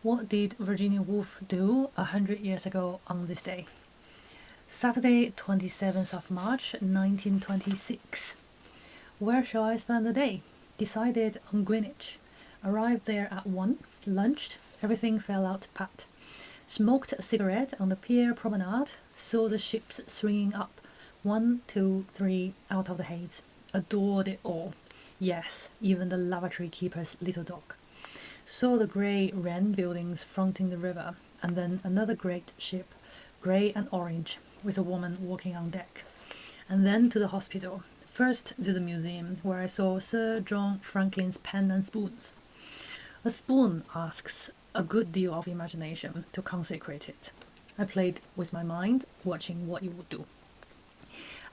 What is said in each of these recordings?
What did Virginia Woolf do 100 years ago on this day? Saturday, 27th of March, 1926. Where shall I spend the day? Decided on Greenwich. Arrived there at 1, lunched, everything fell out pat. Smoked a cigarette on the pier promenade, saw the ships swinging up, 1, 2, 3, out of the haze. Adored it all. Yes, even the lavatory keeper's little dog. Saw the grey Wren buildings fronting the river, and then another great ship, grey and orange, with a woman walking on deck. And then to the hospital. First to the museum, where I saw Sir John Franklin's pen and spoons. A spoon asks a good deal of imagination to consecrate it. I played with my mind, watching what it would do.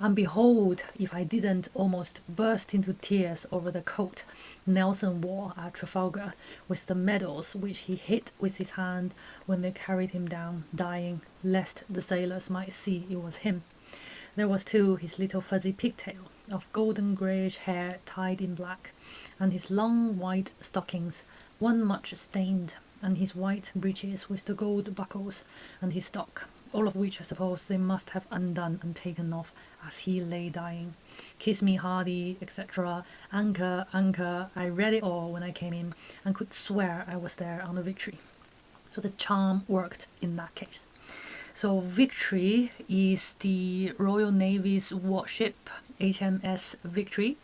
And behold, if I didn't almost burst into tears over the coat Nelson wore at Trafalgar, with the medals which he hit with his hand when they carried him down, dying, lest the sailors might see it was him. There was too his little fuzzy pigtail of golden greyish hair tied in black, and his long white stockings, one much stained, and his white breeches with the gold buckles, and his stock, all of which I suppose they must have undone and taken off as he lay dying. Kiss me hardy, etc. Anchor, anchor. I read it all when I came in, and could swear I was there on the Victory. So the charm worked in that case. So Victory is the Royal Navy's warship, HMS Victory,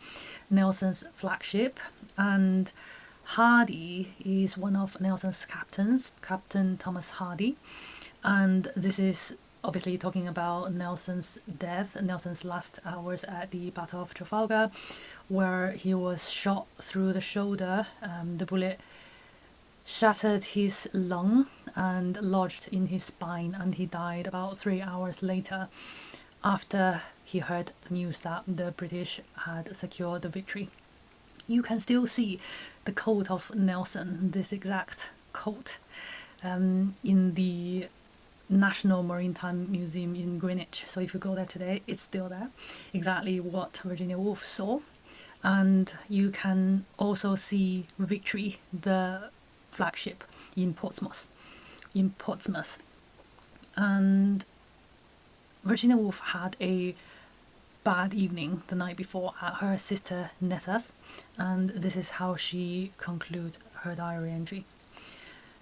Nelson's flagship, and Hardy is one of Nelson's captains, Captain Thomas Hardy, and this is obviously talking about Nelson's death, Nelson's last hours at the Battle of Trafalgar, where he was shot through the shoulder. The bullet shattered his lung and lodged in his spine, and he died about 3 hours later after he heard the news that the British had secured the victory. You can still see the coat of Nelson, this exact coat, in the National Maritime Museum in Greenwich. So if you go there today, it's still there, exactly what Virginia Woolf saw. And you can also see Victory, the flagship, in Portsmouth. And Virginia Woolf had a bad evening the night before at her sister Nessa's, and this is how she concluded her diary entry.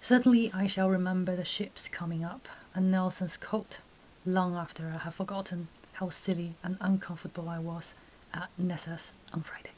Certainly I shall remember the ships coming up and Nelson's coat long after I have forgotten how silly and uncomfortable I was at Nessa's on Friday.